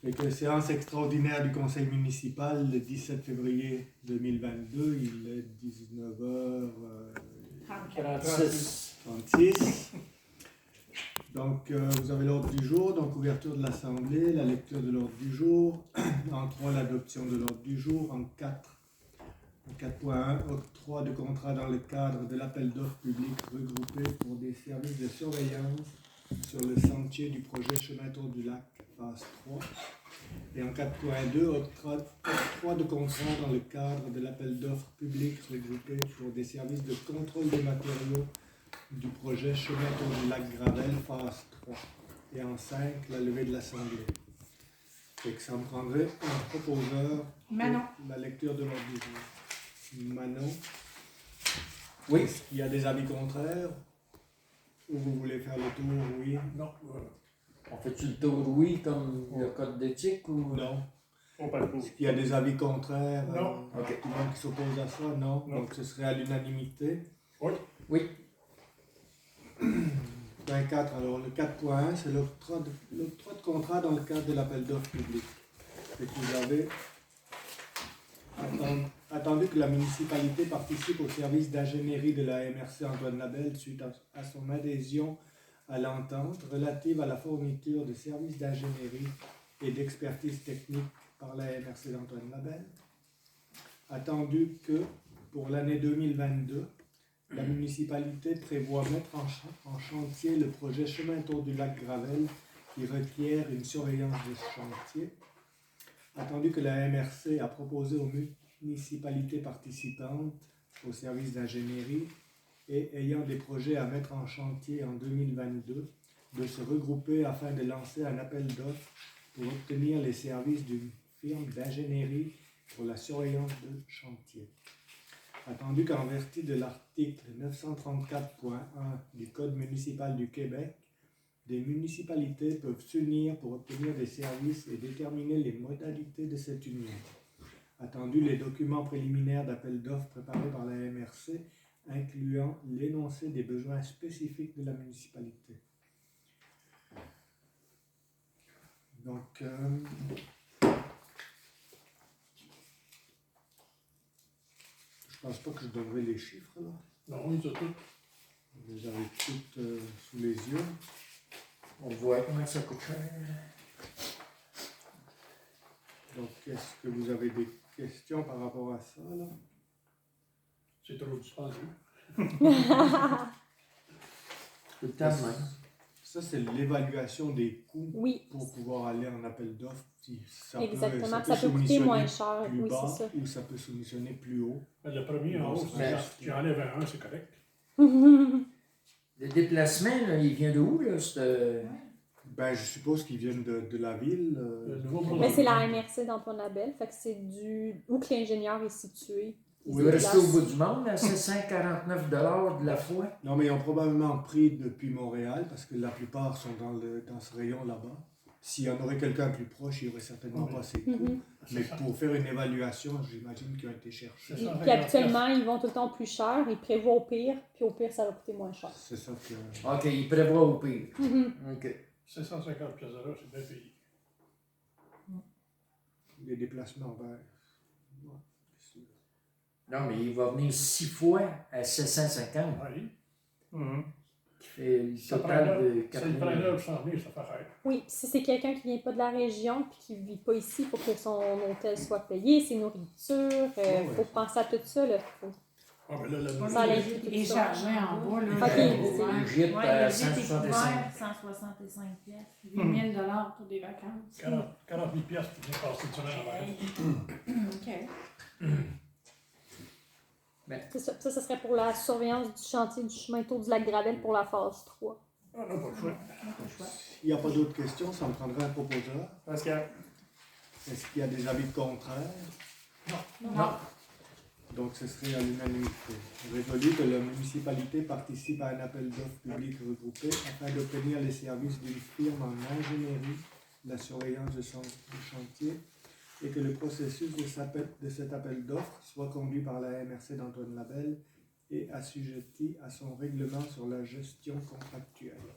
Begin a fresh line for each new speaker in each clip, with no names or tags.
Fait que séance extraordinaire du conseil municipal le 17 février 2022, il est 19h36. Donc, vous avez l'ordre du jour, donc ouverture de l'Assemblée, la lecture de l'ordre du jour, en 3, l'adoption de l'ordre du jour, en 4, 4.1, octroi de contrat dans le cadre de l'appel d'offres public regroupé pour des services de surveillance sur le sentier du projet Chemin Tour du Lac, phase 3. Et en 4.2, octroi de contrat dans le cadre de l'appel d'offres public regroupé pour des services de contrôle des matériaux du projet Chemin Tour du Lac Gravel, phase 3. Et en 5, la levée de l'Assemblée. Et que ça me prendrait un proposeur
Manon.
pour la lecture de l'ordre du jour. Manon.
Oui.
Est-ce qu'il y a des avis contraires? Ou vous voulez faire le tour, oui?
Non.
On fait-tu le tour oui comme le code d'éthique ou...
Non.
On parle pas.
Est-ce qu'il y a des avis contraires?
Non.
Ok.
Qui s'opposent à ça? Non.
Non.
Donc ce serait à l'unanimité.
Oui.
Oui.
24, alors le 4.1, c'est l'octroi de contrat dans le cadre de l'appel d'offres public. Et que vous avez attendu que la municipalité participe au service d'ingénierie de la MRC Antoine Labelle suite à son adhésion à l'entente relative à la fourniture de services d'ingénierie et d'expertise technique par la MRC d'Antoine Labelle. Attendu que pour l'année 2022, la municipalité prévoit mettre en chantier le projet Chemin Tour du Lac Gravel qui requiert une surveillance de chantier. Attendu que la MRC a proposé aux municipalités participantes au service d'ingénierie et ayant des projets à mettre en chantier en 2022 de se regrouper afin de lancer un appel d'offres pour obtenir les services d'une firme d'ingénierie pour la surveillance de chantier. Attendu qu'en vertu de l'article 934.1 du Code municipal du Québec, des municipalités peuvent s'unir pour obtenir des services et déterminer les modalités de cette union. Attendu les documents préliminaires d'appel d'offres préparés par la MRC, incluant l'énoncé des besoins spécifiques de la municipalité. Donc, je pense pas que je donnerai les chiffres là.
Non, ils ont tout.
Vous les avez toutes sous les yeux.
On voit comment ça coûte cher.
Donc, est-ce que vous avez des questions par rapport à ça là?
C'est trop dispendieux.
Tout le temps de même.
Ça, c'est l'évaluation des coûts
Oui,
pour pouvoir aller en appel d'offres. Si ça
exactement.
peut
Ça peut coûter
soumissionner
moins cher.
plus
Oui,
bas
c'est ça.
ou ça peut soumissionner plus haut.
Mais le premier en
Non,
haut,
c'est
si tu enlèves un, c'est correct.
Le déplacement, là, il vient de où, là?
Ben, je suppose qu'ils viennent de la ville.
Le nouveau
Mais c'est la MRC d'Antoine Labelle, fait que c'est où que l'ingénieur est situé.
Il doit rester au bout du monde, à 749 $ de la fois.
Non, mais ils ont probablement pris depuis Montréal parce que la plupart sont dans ce rayon là-bas. S'il y en aurait quelqu'un plus proche, il n'y aurait certainement pas ces coûts. Mais pour faire une évaluation, j'imagine qu'ils ont été cherchés.
Puis actuellement, ils vont tout le temps plus cher, ils prévoient au pire, puis au pire, ça va coûter moins cher.
C'est ça que...
OK, il prévoit au pire. OK.
750 pièces de l'heure, c'est bien payé.
Les déplacements vers... Ouais, c'est sûr.
Non, mais il va venir 6 fois à 750.
Oui.
Qui fait le total de 4
C'est le preneur qui s'en vient, ça fait cher.
Oui, puis si c'est quelqu'un qui vient pas de la région puis qui vit pas ici, il faut que son hôtel soit payé, ses nourritures, faut penser à tout ça. Là.
Ah, mais là,
Ça allait être tout
Et
ça.
chargé en bas, là.
Ok,
Le gîte
Ouais,
à
le gîte est
165.
couvert, 165 pièces. 8 000 $ pour des vacances.
40 000 pièces pour bien passer une semaine à l'air.
OK.
C'est ça. Ça serait pour la surveillance du chantier du chemin Tour du Lac Gravel pour la phase 3.
Ah, non, pas le choix.
S'il n'y a pas d'autres questions, ça me prendrait un proposeur.
Pascal.
Est-ce qu'il y a des avis contraires?
Non.
Donc, ce serait à l'unanimité. Résolu que la municipalité participe à un appel d'offres public regroupé afin d'obtenir les services d'une firme en ingénierie, la surveillance de chantier, et que le processus de cet appel d'offres soit conduit par la MRC d'Antoine Labelle et assujetti à son règlement sur la gestion contractuelle.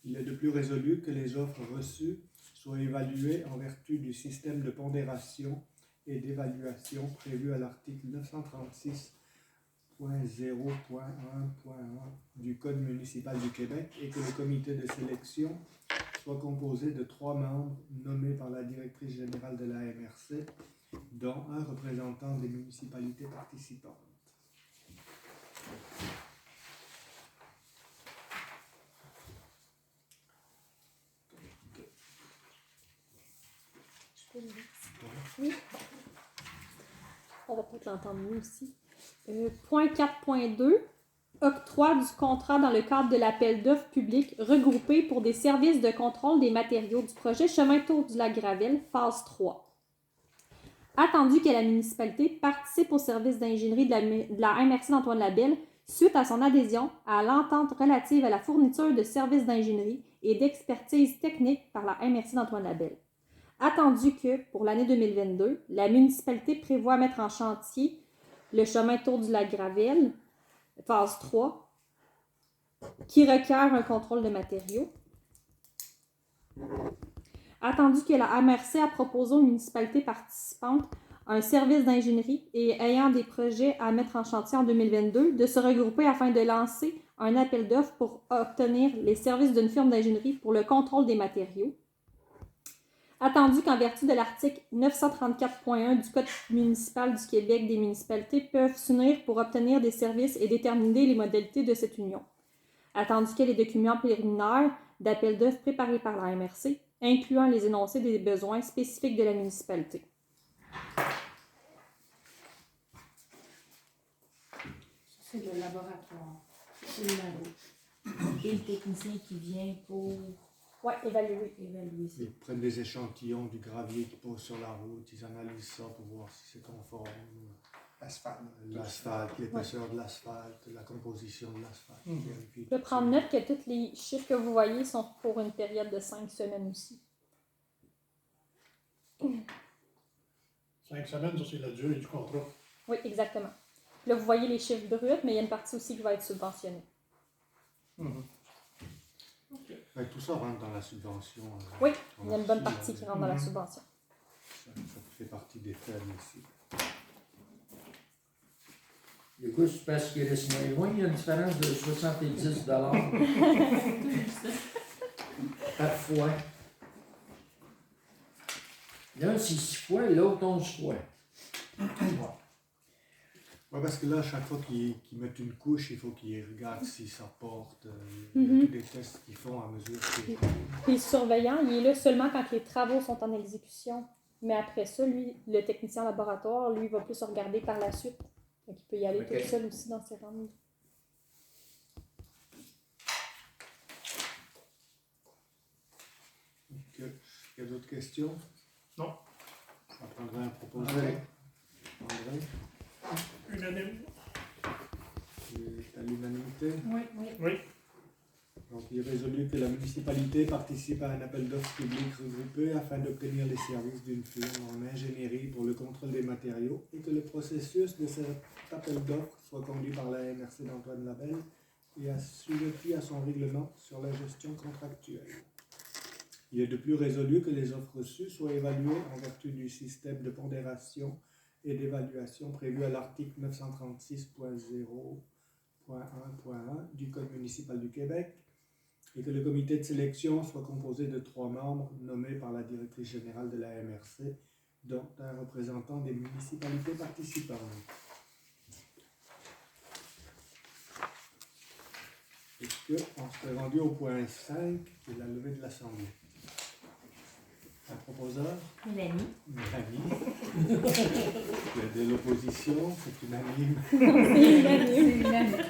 Il est de plus résolu que les offres reçues soit évalué en vertu du système de pondération et d'évaluation prévu à l'article 936.0.1.1 du Code municipal du Québec et que le comité de sélection soit composé de 3 membres nommés par la directrice générale de la MRC, dont un représentant des municipalités participantes.
Oui. On va peut-être l'entendre mieux aussi. Point 4.2. Octroi du contrat dans le cadre de l'appel d'offres public regroupé pour des services de contrôle des matériaux du projet Chemin Tour du Lac-Gravelle, phase 3. Attendu que la municipalité participe au service d'ingénierie de la MRC d'Antoine Labelle suite à son adhésion à l'entente relative à la fourniture de services d'ingénierie et d'expertise technique par la MRC d'Antoine Labelle. Attendu que, pour l'année 2022, la municipalité prévoit mettre en chantier le chemin Tour du Lac-Gravelle, phase 3, qui requiert un contrôle de matériaux. Attendu que la MRC a proposé aux municipalités participantes un service d'ingénierie et ayant des projets à mettre en chantier en 2022, de se regrouper afin de lancer un appel d'offres pour obtenir les services d'une firme d'ingénierie pour le contrôle des matériaux. Attendu qu'en vertu de l'article 934.1 du Code municipal du Québec, des municipalités peuvent s'unir pour obtenir des services et déterminer les modalités de cette union. Attendu que les documents préliminaires d'appel d'offres préparés par la MRC, incluant les énoncés des besoins spécifiques de la municipalité.
C'est le laboratoire. C'est le labo. Et le technicien qui vient pour
Oui, évaluer.
ça.
Ils prennent des échantillons du gravier qu'ils posent sur la route, ils analysent ça pour voir si c'est conforme. L'asphalte, l'épaisseur de l'asphalte, la composition de l'asphalte.
Je vais prendre note que tous les chiffres que vous voyez sont pour une période de 5 semaines aussi.
5 semaines, ça c'est la durée du contrat.
Oui, exactement. Là, vous voyez les chiffres bruts, mais il y a une partie aussi qui va être subventionnée.
Ben, tout ça rentre dans la subvention.
Oui, il y a une bonne partie qui rentre dans la subvention.
Ça fait partie des frais aussi.
Du coup, c'est parce qu'il reste moins loin, il y a une différence de 70 par fois. L'un, c'est 6 fois, l'autre, 11 fois.
Oui, parce que là, à chaque fois qu'ils mettent une couche, il faut qu'ils regardent si ça porte. Il y a tous des tests qu'ils font à mesure que...
Puis le surveillant, il est là seulement quand les travaux sont en exécution. Mais après ça, lui, le technicien laboratoire, lui, va plus regarder par la suite. Donc, il peut y aller tout seul aussi dans ses rangs.
Il y a d'autres questions?
Non.
On prendrait un proposé. André?
Unanime.
À l'unanimité?
Oui.
Donc, il est résolu que la municipalité participe à un appel d'offres public regroupé afin d'obtenir les services d'une firme en ingénierie pour le contrôle des matériaux et que le processus de cet appel d'offres soit conduit par la MRC d'Antoine Labelle et assujetti à son règlement sur la gestion contractuelle. Il est de plus résolu que les offres reçues soient évaluées en vertu du système de pondération et d'évaluation prévu à l'article 936.0.1.1 du Code municipal du Québec et que le comité de sélection soit composé de 3 membres nommés par la directrice générale de la MRC, dont un représentant des municipalités participantes. Est-ce qu'on serait rendu au point 5, qui est la levée de l'Assemblée? Un proposeur?
Mélanie.
Mélanie. Il y a de l'opposition, c'est unanime.
C'est unanime.
C'est unanime.